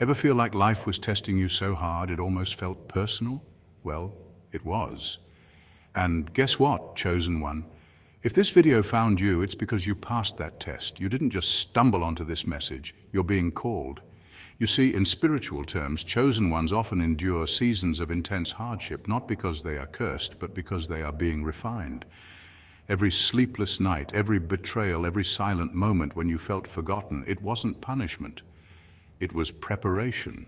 Ever feel like life was testing you so hard it almost felt personal? Well, it was. And guess what, chosen one? If this video found you, it's because you passed that test. You didn't just stumble onto this message, you're being called. You see, in spiritual terms, chosen ones often endure seasons of intense hardship, not because they are cursed, but because they are being refined. Every sleepless night, every betrayal, every silent moment when you felt forgotten, it wasn't punishment. It was preparation.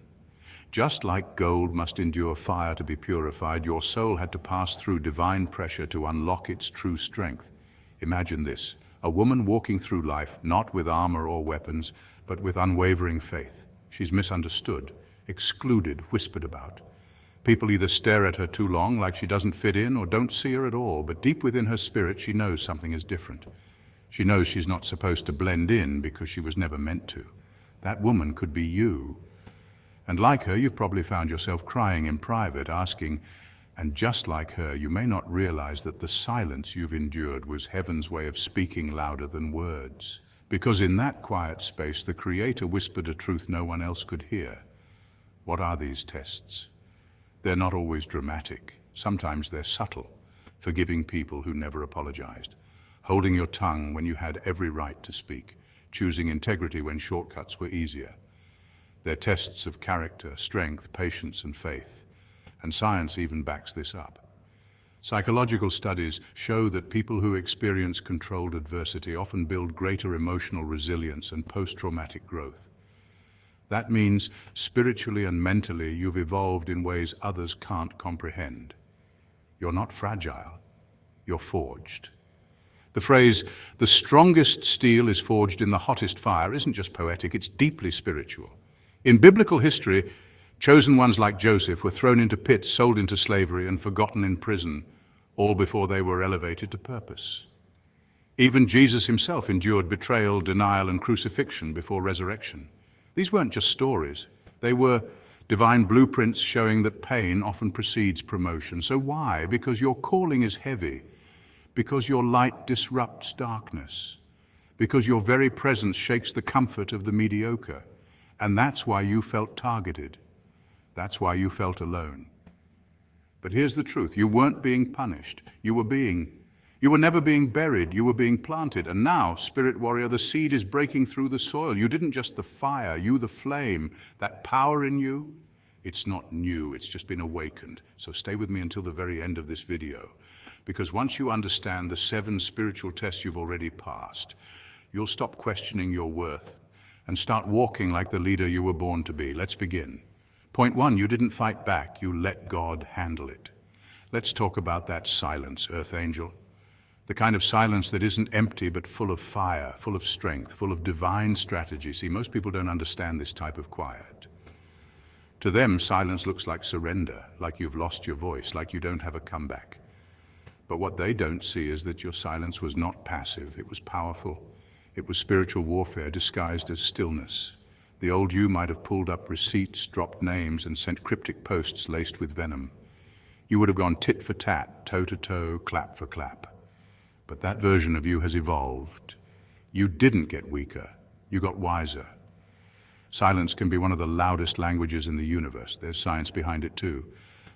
Just like gold must endure fire to be purified, your soul had to pass through divine pressure to unlock its true strength. Imagine this, a woman walking through life, not with armor or weapons, but with unwavering faith. She's misunderstood, excluded, whispered about. People either stare at her too long, like she doesn't fit in, or don't see her at all, but deep within her spirit, she knows something is different. She knows she's not supposed to blend in because she was never meant to. That woman could be you. And like her, you've probably found yourself crying in private, asking, and just like her, you may not realize that the silence you've endured was heaven's way of speaking louder than words. Because in that quiet space, the Creator whispered a truth no one else could hear. What are these tests? They're not always dramatic. Sometimes they're subtle, forgiving people who never apologized, holding your tongue when you had every right to speak, choosing integrity when shortcuts were easier. They're tests of character, strength, patience, and faith. And science even backs this up. Psychological studies show that people who experience controlled adversity often build greater emotional resilience and post-traumatic growth. That means spiritually and mentally you've evolved in ways others can't comprehend. You're not fragile, you're forged. The phrase, "the strongest steel is forged in the hottest fire," isn't just poetic, it's deeply spiritual. In biblical history, chosen ones like Joseph were thrown into pits, sold into slavery, and forgotten in prison, all before they were elevated to purpose. Even Jesus himself endured betrayal, denial, and crucifixion before resurrection. These weren't just stories. They were divine blueprints showing that pain often precedes promotion. So why? Because your calling is heavy. Because your light disrupts darkness. Because your very presence shakes the comfort of the mediocre. And that's why you felt targeted. That's why you felt alone. But here's the truth. You weren't being punished. You were never being buried. You were being planted. And now, Spirit Warrior, the seed is breaking through the soil. You didn't just the fire, you the flame. That power in you, it's not new. It's just been awakened. So stay with me until the very end of this video. Because once you understand the 7 spiritual tests you've already passed, you'll stop questioning your worth and start walking like the leader you were born to be. Let's begin. Point 1, you didn't fight back, you let God handle it. Let's talk about that silence, Earth Angel. The kind of silence that isn't empty but full of fire, full of strength, full of divine strategy. See, most people don't understand this type of quiet. To them, silence looks like surrender, like you've lost your voice, like you don't have a comeback. But what they don't see is that your silence was not passive, it was powerful. It was spiritual warfare disguised as stillness. The old you might have pulled up receipts, dropped names, and sent cryptic posts laced with venom. You would have gone tit for tat, toe to toe, clap for clap. But that version of you has evolved. You didn't get weaker, you got wiser. Silence can be one of the loudest languages in the universe. There's science behind it too.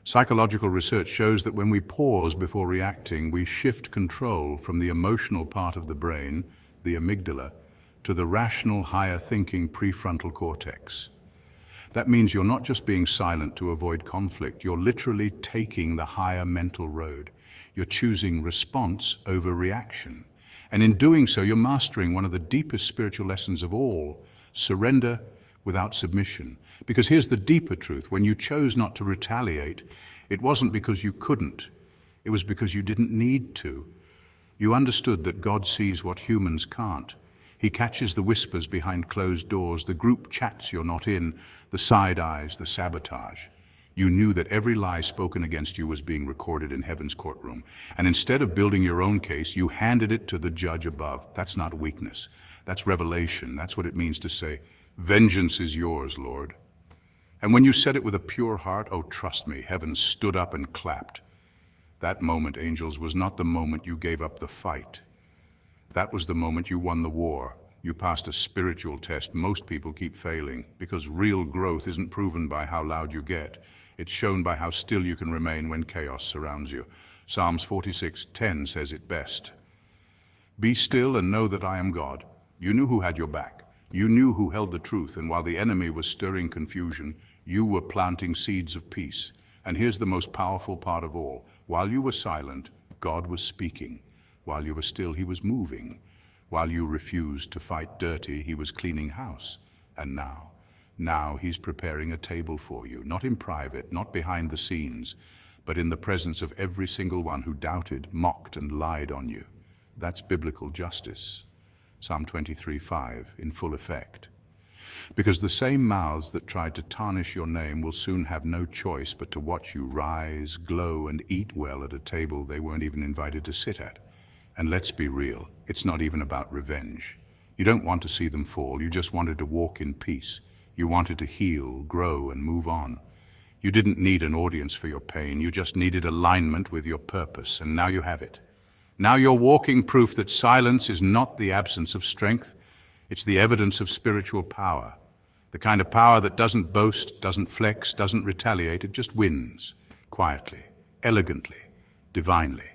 Psychological research shows that when we pause before reacting, we shift control from the emotional part of the brain, the amygdala, to the rational, higher-thinking prefrontal cortex. That means you're not just being silent to avoid conflict, you're literally taking the higher mental road. You're choosing response over reaction. And in doing so, you're mastering one of the deepest spiritual lessons of all, surrender without submission. Because here's the deeper truth. When you chose not to retaliate, it wasn't because you couldn't. It was because you didn't need to. You understood that God sees what humans can't. He catches the whispers behind closed doors, the group chats you're not in, the side eyes, the sabotage. You knew that every lie spoken against you was being recorded in heaven's courtroom. And instead of building your own case, you handed it to the judge above. That's not weakness. That's revelation. That's what it means to say, "Vengeance is yours, Lord." And when you said it with a pure heart, oh, trust me, heaven stood up and clapped. That moment, angels, was not the moment you gave up the fight. That was the moment you won the war. You passed a spiritual test most people keep failing, because real growth isn't proven by how loud you get. It's shown by how still you can remain when chaos surrounds you. Psalms 46:10 says it best. Be still and know that I am God. You knew who had your back. You knew who held the truth, and while the enemy was stirring confusion, you were planting seeds of peace. And here's the most powerful part of all. While you were silent, God was speaking. While you were still, he was moving. While you refused to fight dirty, he was cleaning house. And now he's preparing a table for you, not in private, not behind the scenes, but in the presence of every single one who doubted, mocked, and lied on you. That's biblical justice. Psalm 23:5 in full effect. Because the same mouths that tried to tarnish your name will soon have no choice but to watch you rise, glow, and eat well at a table they weren't even invited to sit at. And let's be real, it's not even about revenge. You don't want to see them fall, you just wanted to walk in peace. You wanted to heal, grow, and move on. You didn't need an audience for your pain, you just needed alignment with your purpose, and now you have it. Now you're walking proof that silence is not the absence of strength, it's the evidence of spiritual power. The kind of power that doesn't boast, doesn't flex, doesn't retaliate, it just wins, quietly, elegantly, divinely.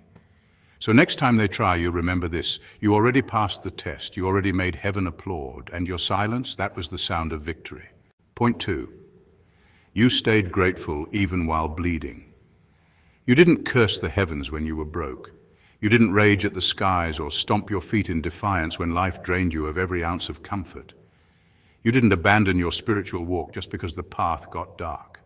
So next time they try you, remember this. You already passed the test, you already made heaven applaud, and your silence, that was the sound of victory. Point 2. You stayed grateful even while bleeding. You didn't curse the heavens when you were broke. You didn't rage at the skies or stomp your feet in defiance when life drained you of every ounce of comfort. You didn't abandon your spiritual walk just because the path got dark.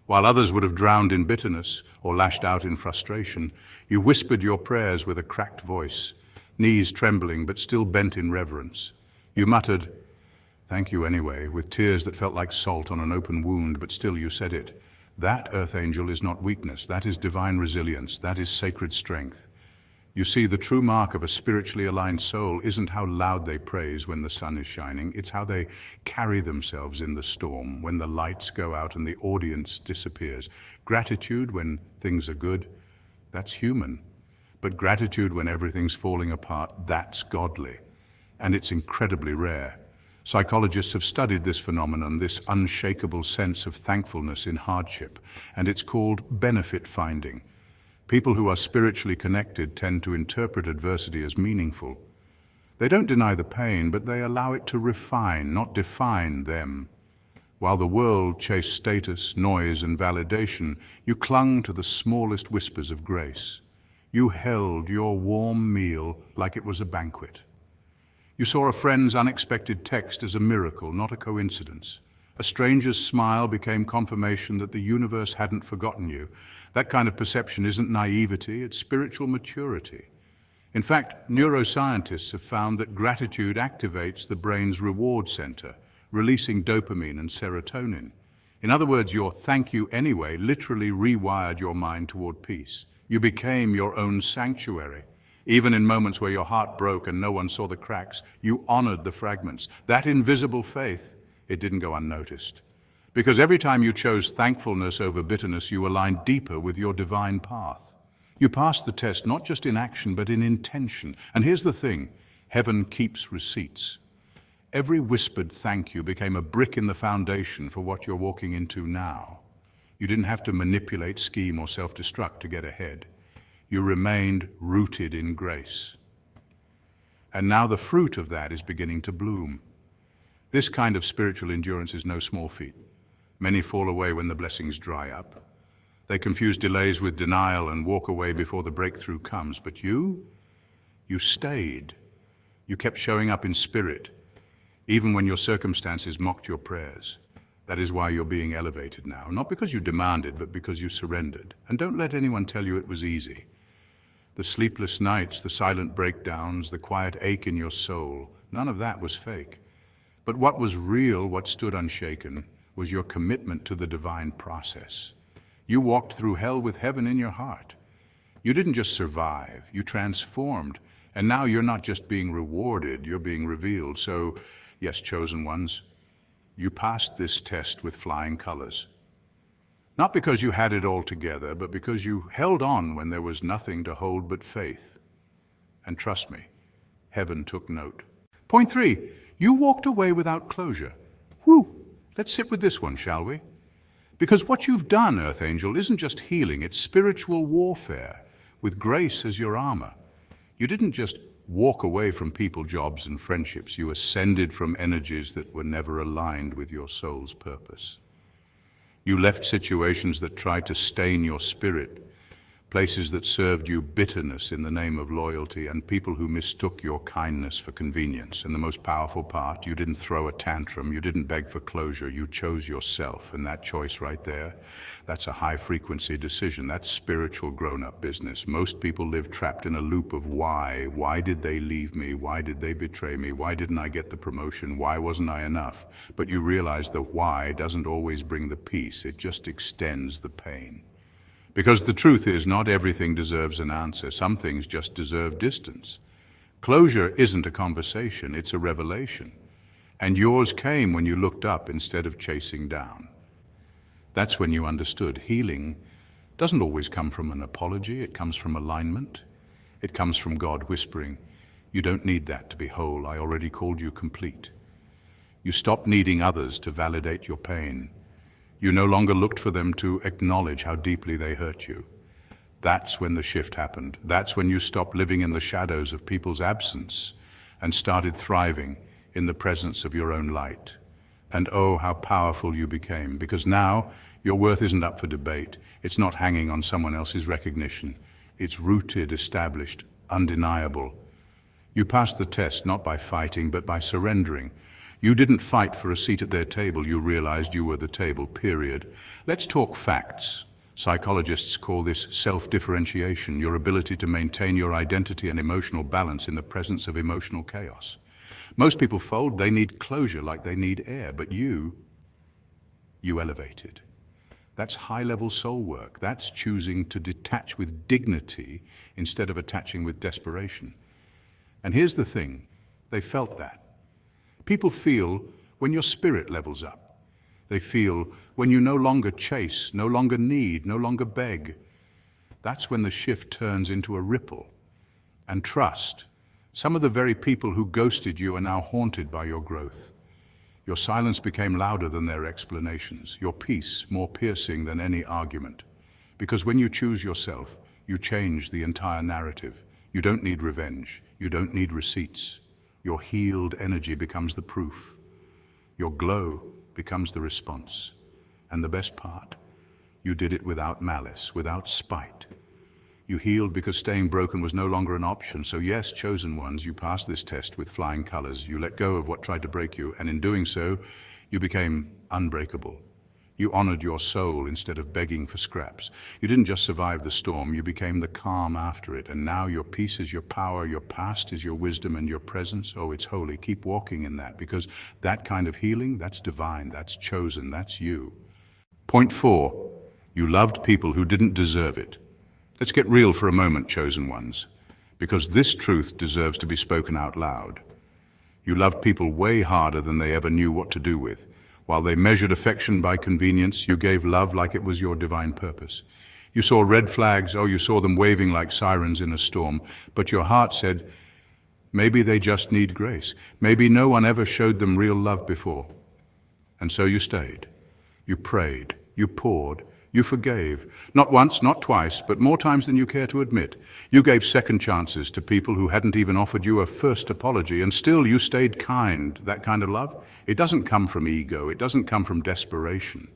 While others would have drowned in bitterness or lashed out in frustration, you whispered your prayers with a cracked voice, knees trembling but still bent in reverence. You muttered, "Thank you anyway," with tears that felt like salt on an open wound, but still you said it. That, Earth Angel, is not weakness. That is divine resilience. That is sacred strength. You see, the true mark of a spiritually aligned soul isn't how loud they praise when the sun is shining, it's how they carry themselves in the storm, when the lights go out and the audience disappears. Gratitude when things are good, that's human. But gratitude when everything's falling apart, that's godly. And it's incredibly rare. Psychologists have studied this phenomenon, this unshakable sense of thankfulness in hardship, and it's called benefit finding. People who are spiritually connected tend to interpret adversity as meaningful. They don't deny the pain, but they allow it to refine, not define them. While the world chased status, noise, and validation, you clung to the smallest whispers of grace. You held your warm meal like it was a banquet. You saw a friend's unexpected text as a miracle, not a coincidence. A stranger's smile became confirmation that the universe hadn't forgotten you. That kind of perception isn't naivety, it's spiritual maturity. In fact, neuroscientists have found that gratitude activates the brain's reward center, releasing dopamine and serotonin. In other words, your "thank you anyway" literally rewired your mind toward peace. You became your own sanctuary. Even in moments where your heart broke and no one saw the cracks, you honored the fragments. That invisible faith, it didn't go unnoticed. Because every time you chose thankfulness over bitterness, you aligned deeper with your divine path. You passed the test not just in action, but in intention. And here's the thing, heaven keeps receipts. Every whispered thank you became a brick in the foundation for what you're walking into now. You didn't have to manipulate, scheme, or self-destruct to get ahead. You remained rooted in grace. And now the fruit of that is beginning to bloom. This kind of spiritual endurance is no small feat. Many fall away when the blessings dry up. They confuse delays with denial and walk away before the breakthrough comes. But you stayed. You kept showing up in spirit, even when your circumstances mocked your prayers. That is why you're being elevated now, not because you demanded, but because you surrendered. And don't let anyone tell you it was easy. The sleepless nights, the silent breakdowns, the quiet ache in your soul, none of that was fake. But what was real, what stood unshaken, was your commitment to the divine process. You walked through hell with heaven in your heart. You didn't just survive, you transformed. And now you're not just being rewarded, you're being revealed. So, yes, chosen ones, you passed this test with flying colors. Not because you had it all together, but because you held on when there was nothing to hold but faith. And trust me, heaven took note. Point 3, you walked away without closure. Whew, let's sit with this one, shall we? Because what you've done, Earth Angel, isn't just healing, it's spiritual warfare, with grace as your armor. You didn't just walk away from people, jobs, and friendships. You ascended from energies that were never aligned with your soul's purpose. You left situations that tried to stain your spirit, places that served you bitterness in the name of loyalty, and people who mistook your kindness for convenience. And the most powerful part, you didn't throw a tantrum, you didn't beg for closure, you chose yourself. And that choice right there, that's a high-frequency decision. That's spiritual grown-up business. Most people live trapped in a loop of why. Why did they leave me? Why did they betray me? Why didn't I get the promotion? Why wasn't I enough? But you realize that why doesn't always bring the peace, it just extends the pain. Because the truth is, not everything deserves an answer. Some things just deserve distance. Closure isn't a conversation, it's a revelation. And yours came when you looked up instead of chasing down. That's when you understood healing doesn't always come from an apology, it comes from alignment. It comes from God whispering, "You don't need that to be whole, I already called you complete." You stopped needing others to validate your pain. You no longer looked for them to acknowledge how deeply they hurt you. That's when the shift happened. That's when you stopped living in the shadows of people's absence and started thriving in the presence of your own light. And oh, how powerful you became, because now your worth isn't up for debate. It's not hanging on someone else's recognition. It's rooted, established, undeniable. You passed the test not by fighting, but by surrendering. You didn't fight for a seat at their table, you realized you were the table, period. Let's talk facts. Psychologists call this self-differentiation, your ability to maintain your identity and emotional balance in the presence of emotional chaos. Most people fold, they need closure like they need air, but you elevated. That's high-level soul work. That's choosing to detach with dignity instead of attaching with desperation. And here's the thing, they felt that. People feel when your spirit levels up. They feel when you no longer chase, no longer need, no longer beg. That's when the shift turns into a ripple. And trust. Some of the very people who ghosted you are now haunted by your growth. Your silence became louder than their explanations. Your peace more piercing than any argument. Because when you choose yourself, you change the entire narrative. You don't need revenge. You don't need receipts. Your healed energy becomes the proof. Your glow becomes the response. And the best part, you did it without malice, without spite. You healed because staying broken was no longer an option. So yes, chosen ones, you passed this test with flying colors. You let go of what tried to break you, and in doing so, you became unbreakable. You honored your soul instead of begging for scraps. You didn't just survive the storm, you became the calm after it. And now your peace is your power, your past is your wisdom, and your presence, oh, it's holy. Keep walking in that, because that kind of healing, that's divine, that's chosen, that's you. Point 4, you loved people who didn't deserve it. Let's get real for a moment, chosen ones, because this truth deserves to be spoken out loud. You loved people way harder than they ever knew what to do with. While they measured affection by convenience, you gave love like it was your divine purpose. You saw red flags, oh, you saw them waving like sirens in a storm, but your heart said, maybe they just need grace. Maybe no one ever showed them real love before. And so you stayed. You prayed. You poured. You forgave. Not once, not twice, but more times than you care to admit. You gave second chances to people who hadn't even offered you a first apology, and still you stayed kind. That kind of love, it doesn't come from ego. It doesn't come from desperation.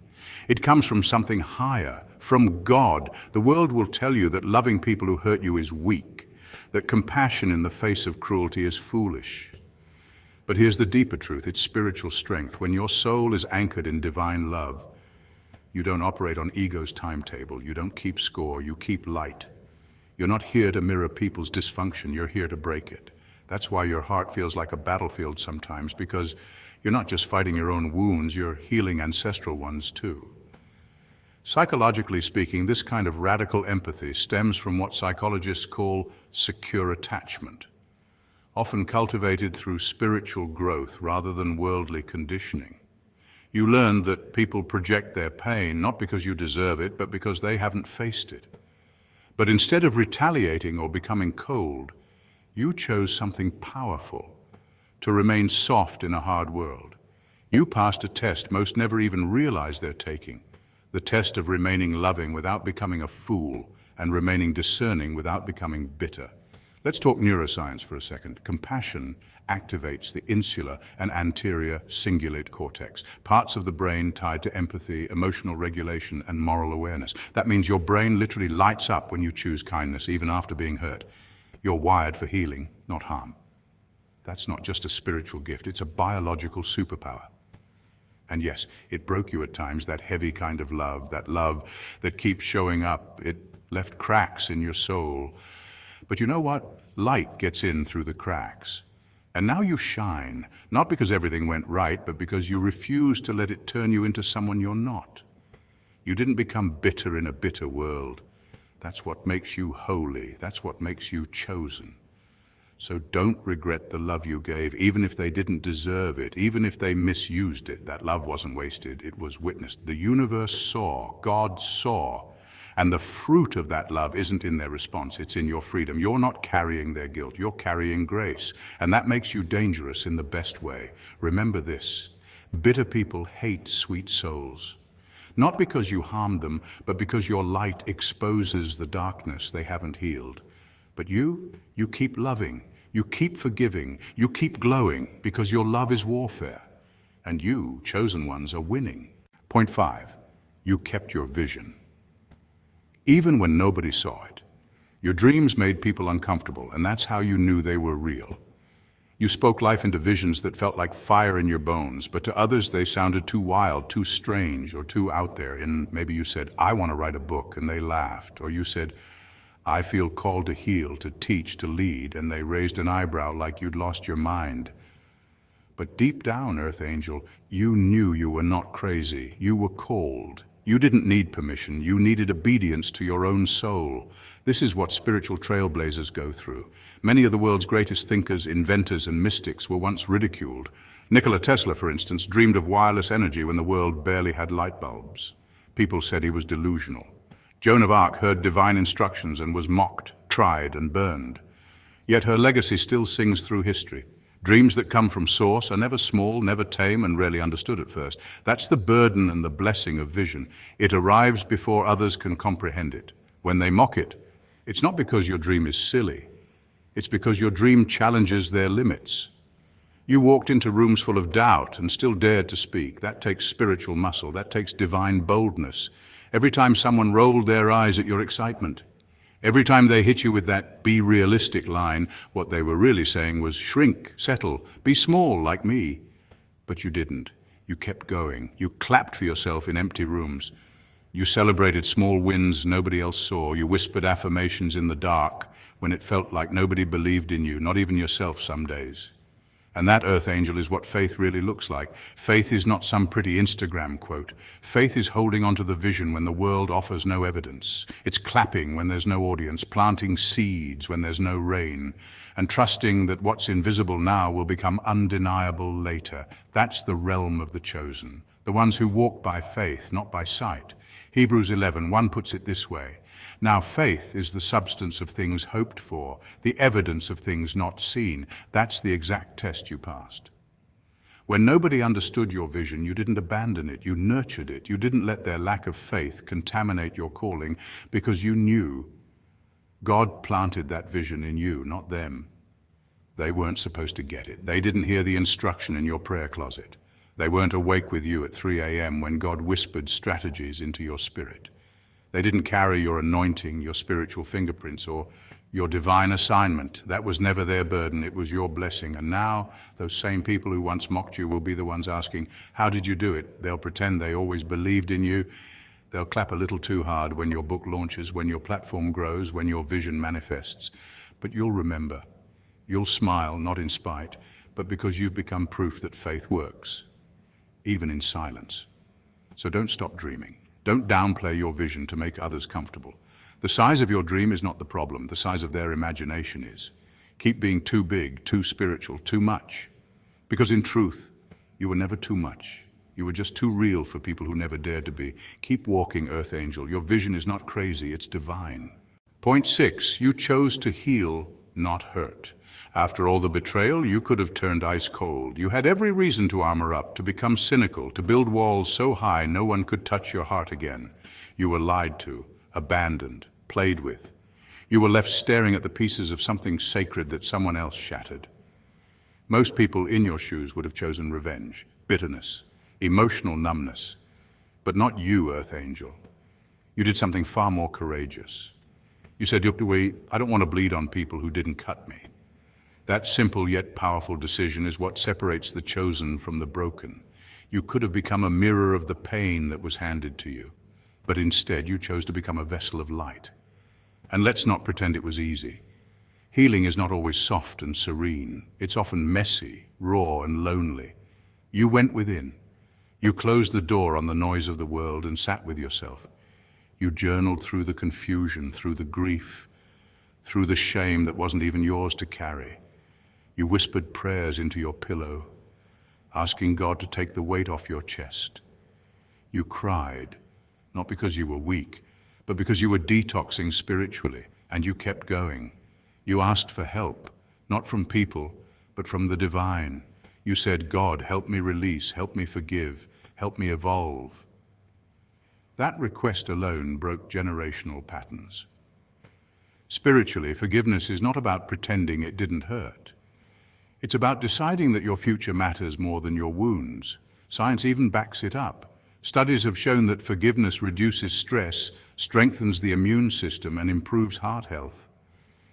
It comes from something higher, from God. The world will tell you that loving people who hurt you is weak, that compassion in the face of cruelty is foolish. But here's the deeper truth. It's spiritual strength. When your soul is anchored in divine love, you don't operate on ego's timetable. You don't keep score. You keep light. You're not here to mirror people's dysfunction. You're here to break it. That's why your heart feels like a battlefield sometimes, because you're not just fighting your own wounds, you're healing ancestral ones too. Psychologically speaking, this kind of radical empathy stems from what psychologists call secure attachment, often cultivated through spiritual growth rather than worldly conditioning. You learned that people project their pain not because you deserve it, but because they haven't faced it. But instead of retaliating or becoming cold, you chose something powerful, to remain soft in a hard world. You passed a test most never even realize they're taking, the test of remaining loving without becoming a fool and remaining discerning without becoming bitter. Let's talk neuroscience for a second. Compassion activates the insular and anterior cingulate cortex, parts of the brain tied to empathy, emotional regulation, and moral awareness. That means your brain literally lights up when you choose kindness, even after being hurt. You're wired for healing, not harm. That's not just a spiritual gift, it's a biological superpower. And yes, it broke you at times, that heavy kind of love that keeps showing up. It left cracks in your soul. But you know what? Light gets in through the cracks. And now you shine, not because everything went right, but because you refuse to let it turn you into someone you're not. You didn't become bitter in a bitter world. That's what makes you holy. That's what makes you chosen. So don't regret the love you gave, even if they didn't deserve it, even if they misused it. That love wasn't wasted, it was witnessed. The universe saw, God saw. And the fruit of that love isn't in their response, it's in your freedom. You're not carrying their guilt, you're carrying grace. And that makes you dangerous in the best way. Remember this, bitter people hate sweet souls. Not because you harmed them, but because your light exposes the darkness they haven't healed. But you keep loving, you keep forgiving, you keep glowing, because your love is warfare. And you, chosen ones, are winning. Point 5, you kept your vision. Even when nobody saw it. Your dreams made people uncomfortable, and that's how you knew they were real. You spoke life into visions that felt like fire in your bones, but to others they sounded too wild, too strange, or too out there. And maybe you said, I want to write a book, and they laughed. Or you said, I feel called to heal, to teach, to lead, and they raised an eyebrow like you'd lost your mind. But deep down, Earth Angel, you knew you were not crazy. You were called. You didn't need permission, you needed obedience to your own soul. This is what spiritual trailblazers go through. Many of the world's greatest thinkers, inventors, and mystics were once ridiculed. Nikola Tesla, for instance, dreamed of wireless energy when the world barely had light bulbs. People said he was delusional. Joan of Arc heard divine instructions and was mocked, tried, and burned. Yet her legacy still sings through history. Dreams that come from source are never small, never tame, and rarely understood at first. That's the burden and the blessing of vision. It arrives before others can comprehend it. When they mock it, it's not because your dream is silly. It's because your dream challenges their limits. You walked into rooms full of doubt and still dared to speak. That takes spiritual muscle. That takes divine boldness. Every time someone rolled their eyes at your excitement, every time they hit you with that be realistic line, what they were really saying was shrink, settle, be small like me. But you didn't. You kept going. You clapped for yourself in empty rooms. You celebrated small wins nobody else saw. You whispered affirmations in the dark when it felt like nobody believed in you, not even yourself some days. And that, Earth Angel, is what faith really looks like. Faith is not some pretty Instagram quote. Faith is holding onto the vision when the world offers no evidence. It's clapping when there's no audience, planting seeds when there's no rain, and trusting that what's invisible now will become undeniable later. That's the realm of the chosen, the ones who walk by faith, not by sight. Hebrews 11:1 puts it this way. Now faith is the substance of things hoped for, the evidence of things not seen. That's the exact test you passed. When nobody understood your vision, you didn't abandon it, you nurtured it. You didn't let their lack of faith contaminate your calling because you knew God planted that vision in you, not them. They weren't supposed to get it. They didn't hear the instruction in your prayer closet. They weren't awake with you at 3 a.m. when God whispered strategies into your spirit. They didn't carry your anointing, your spiritual fingerprints, or your divine assignment. That was never their burden, it was your blessing. And now, those same people who once mocked you will be the ones asking, how did you do it? They'll pretend they always believed in you. They'll clap a little too hard when your book launches, when your platform grows, when your vision manifests. But you'll remember. You'll smile, not in spite, but because you've become proof that faith works, even in silence. So don't stop dreaming. Don't downplay your vision to make others comfortable. The size of your dream is not the problem. The size of their imagination is. Keep being too big, too spiritual, too much. Because in truth, you were never too much. You were just too real for people who never dared to be. Keep walking, Earth Angel. Your vision is not crazy, it's divine. Point 6, you chose to heal, not hurt. After all the betrayal, you could have turned ice cold. You had every reason to armor up, to become cynical, to build walls so high no one could touch your heart again. You were lied to, abandoned, played with. You were left staring at the pieces of something sacred that someone else shattered. Most people in your shoes would have chosen revenge, bitterness, emotional numbness. But not you, Earth Angel. You did something far more courageous. You said, "Yukdui, I don't want to bleed on people who didn't cut me." That simple yet powerful decision is what separates the chosen from the broken. You could have become a mirror of the pain that was handed to you, but instead you chose to become a vessel of light. And let's not pretend it was easy. Healing is not always soft and serene. It's often messy, raw, and lonely. You went within. You closed the door on the noise of the world and sat with yourself. You journaled through the confusion, through the grief, through the shame that wasn't even yours to carry. You whispered prayers into your pillow, asking God to take the weight off your chest. You cried, not because you were weak, but because you were detoxing spiritually, and you kept going. You asked for help, not from people, but from the divine. You said, "God, help me release, help me forgive, help me evolve." That request alone broke generational patterns. Spiritually, forgiveness is not about pretending it didn't hurt. It's about deciding that your future matters more than your wounds. Science even backs it up. Studies have shown that forgiveness reduces stress, strengthens the immune system, and improves heart health.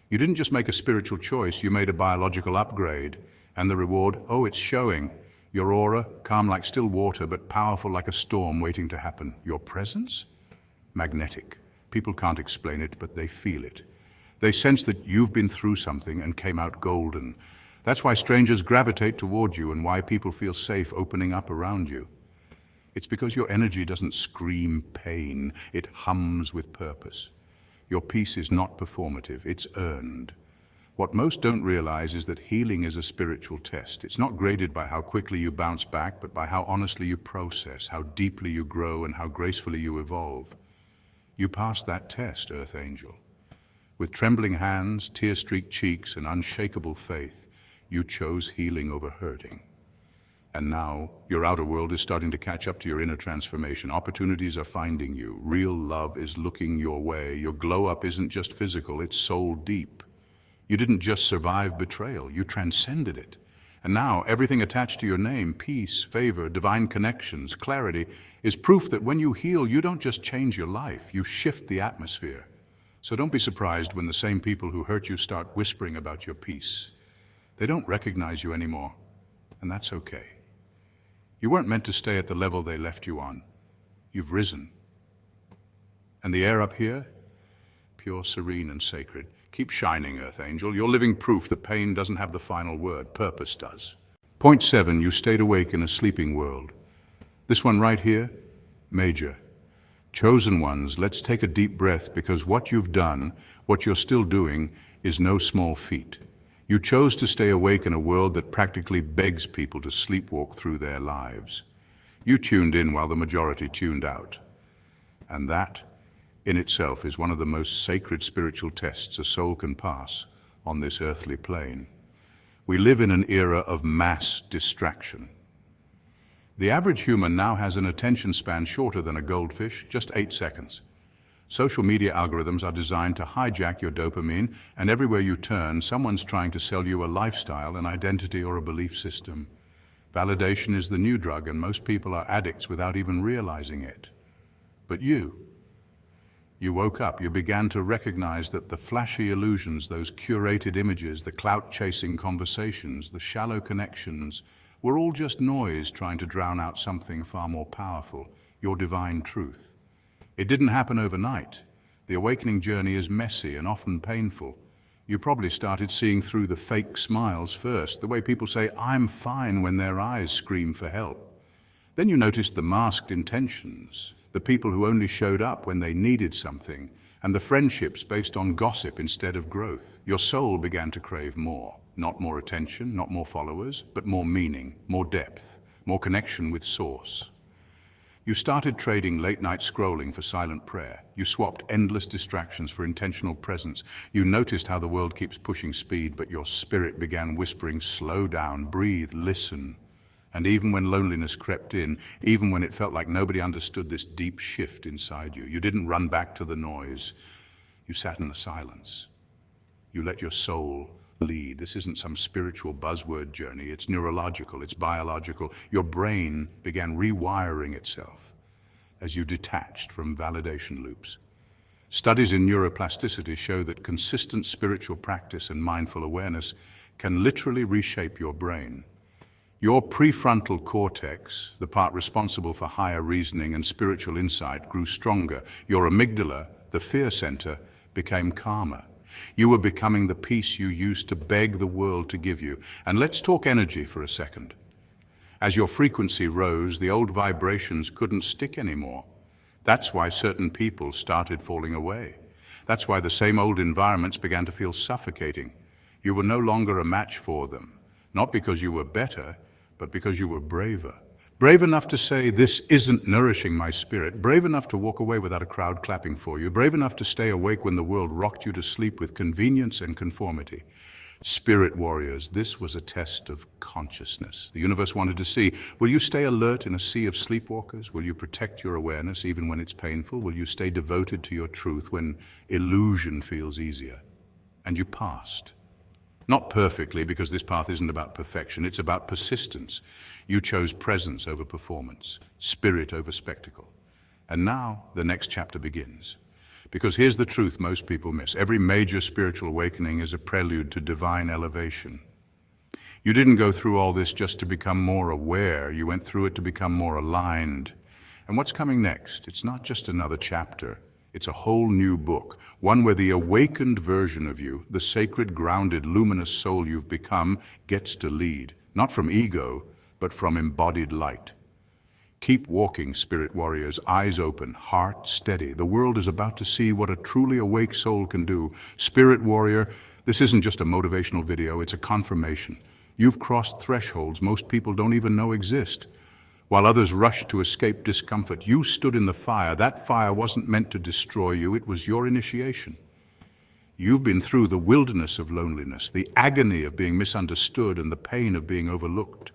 You didn't just make a spiritual choice, you made a biological upgrade. And the reward, oh, it's showing. Your aura, calm like still water, but powerful like a storm waiting to happen. Your presence? Magnetic. People can't explain it, but they feel it. They sense that you've been through something and came out golden. That's why strangers gravitate toward you and why people feel safe opening up around you. It's because your energy doesn't scream pain, it hums with purpose. Your peace is not performative, it's earned. What most don't realize is that healing is a spiritual test. It's not graded by how quickly you bounce back, but by how honestly you process, how deeply you grow, and how gracefully you evolve. You passed that test, Earth Angel. With trembling hands, tear-streaked cheeks, and unshakable faith, you chose healing over hurting. And now, your outer world is starting to catch up to your inner transformation. Opportunities are finding you. Real love is looking your way. Your glow-up isn't just physical, it's soul deep. You didn't just survive betrayal, you transcended it. And now, everything attached to your name, peace, favor, divine connections, clarity, is proof that when you heal, you don't just change your life, you shift the atmosphere. So don't be surprised when the same people who hurt you start whispering about your peace. They don't recognize you anymore, and that's okay. You weren't meant to stay at the level they left you on. You've risen. And the air up here? Pure, serene, and sacred. Keep shining, Earth Angel. You're living proof that pain doesn't have the final word. Purpose does. Point 7, you stayed awake in a sleeping world. This one right here? Major. Chosen ones, let's take a deep breath because what you've done, what you're still doing, is no small feat. You chose to stay awake in a world that practically begs people to sleepwalk through their lives. You tuned in while the majority tuned out. And that, in itself, is one of the most sacred spiritual tests a soul can pass on this earthly plane. We live in an era of mass distraction. The average human now has an attention span shorter than a goldfish, just 8 seconds. Social media algorithms are designed to hijack your dopamine, and everywhere you turn, someone's trying to sell you a lifestyle, an identity, or a belief system. Validation is the new drug, and most people are addicts without even realizing it. But you woke up, you began to recognize that the flashy illusions, those curated images, the clout-chasing conversations, the shallow connections, were all just noise trying to drown out something far more powerful, your divine truth. It didn't happen overnight. The awakening journey is messy and often painful. You probably started seeing through the fake smiles first, the way people say, "I'm fine," when their eyes scream for help. Then you noticed the masked intentions, the people who only showed up when they needed something, and the friendships based on gossip instead of growth. Your soul began to crave more. Not more attention, not more followers, but more meaning, more depth, more connection with Source. You started trading late-night scrolling for silent prayer. You swapped endless distractions for intentional presence. You noticed how the world keeps pushing speed, but your spirit began whispering, slow down, breathe, listen. And even when loneliness crept in, even when it felt like nobody understood this deep shift inside you, you didn't run back to the noise. You sat in the silence. You let your soul lead. This isn't some spiritual buzzword journey. It's neurological, it's biological. Your brain began rewiring itself as you detached from validation loops. Studies in neuroplasticity show that consistent spiritual practice and mindful awareness can literally reshape your brain. Your prefrontal cortex, the part responsible for higher reasoning and spiritual insight, grew stronger. Your amygdala, the fear center, became calmer. You were becoming the peace you used to beg the world to give you. And let's talk energy for a second. As your frequency rose, the old vibrations couldn't stick anymore. That's why certain people started falling away. That's why the same old environments began to feel suffocating. You were no longer a match for them, not because you were better, but because you were braver. Brave enough to say, this isn't nourishing my spirit. Brave enough to walk away without a crowd clapping for you. Brave enough to stay awake when the world rocked you to sleep with convenience and conformity. Spirit warriors, this was a test of consciousness. The universe wanted to see, will you stay alert in a sea of sleepwalkers? Will you protect your awareness even when it's painful? Will you stay devoted to your truth when illusion feels easier? And you passed. Not perfectly, because this path isn't about perfection, it's about persistence. You chose presence over performance, spirit over spectacle. And now the next chapter begins. Because here's the truth most people miss. Every major spiritual awakening is a prelude to divine elevation. You didn't go through all this just to become more aware. You went through it to become more aligned. And what's coming next? It's not just another chapter. It's a whole new book, one where the awakened version of you, the sacred, grounded, luminous soul you've become, gets to lead, not from ego, but from embodied light. Keep walking, spirit warriors, eyes open, heart steady. The world is about to see what a truly awake soul can do. Spirit warrior, this isn't just a motivational video, it's a confirmation. You've crossed thresholds most people don't even know exist. While others rushed to escape discomfort, you stood in the fire. That fire wasn't meant to destroy you, it was your initiation. You've been through the wilderness of loneliness, the agony of being misunderstood, and the pain of being overlooked.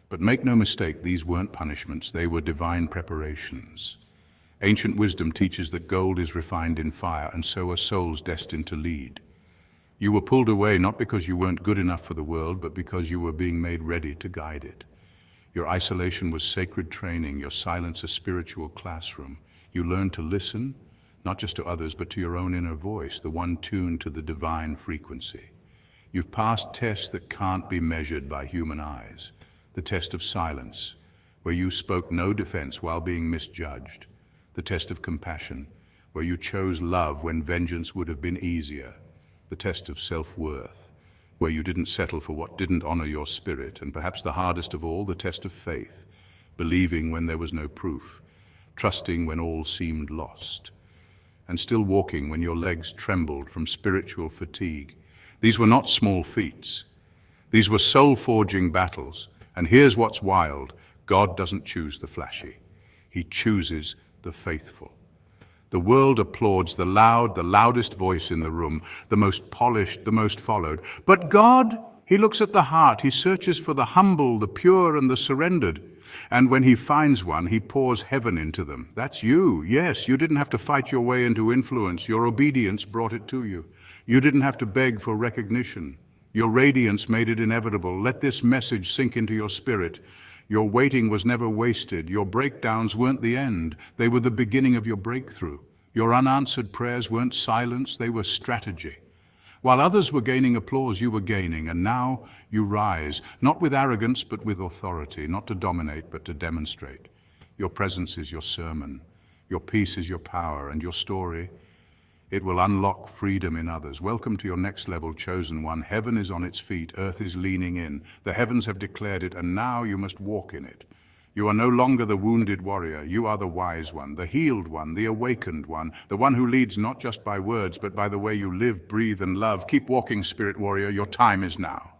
But make no mistake, these weren't punishments, they were divine preparations. Ancient wisdom teaches that gold is refined in fire, and so are souls destined to lead. You were pulled away not because you weren't good enough for the world, but because you were being made ready to guide it. Your isolation was sacred training, your silence a spiritual classroom. You learned to listen, not just to others, but to your own inner voice, the one tuned to the divine frequency. You've passed tests that can't be measured by human eyes. The test of silence, where you spoke no defense while being misjudged. The test of compassion, where you chose love when vengeance would have been easier. The test of self-worth, where you didn't settle for what didn't honor your spirit, and perhaps the hardest of all, the test of faith, believing when there was no proof, trusting when all seemed lost, and still walking when your legs trembled from spiritual fatigue. These were not small feats. These were soul-forging battles, and here's what's wild. God doesn't choose the flashy. He chooses the faithful. The world applauds the loudest voice in the room, the most polished, the most followed. But God, He looks at the heart. He searches for the humble, the pure, and the surrendered. And when He finds one, He pours heaven into them. That's you. Yes, you didn't have to fight your way into influence. Your obedience brought it to you. You didn't have to beg for recognition. Your radiance made it inevitable. Let this message sink into your spirit. Your waiting was never wasted. Your breakdowns weren't the end. They were the beginning of your breakthrough. Your unanswered prayers weren't silence, they were strategy. While others were gaining applause, you were gaining, and now you rise, not with arrogance, but with authority, not to dominate, but to demonstrate. Your presence is your sermon. Your peace is your power, and your story, it will unlock freedom in others. Welcome to your next level, chosen one. Heaven is on its feet, earth is leaning in. The heavens have declared it, and now you must walk in it. You are no longer the wounded warrior. You are the wise one, the healed one, the awakened one, the one who leads not just by words, but by the way you live, breathe, and love. Keep walking, spirit warrior. Your time is now.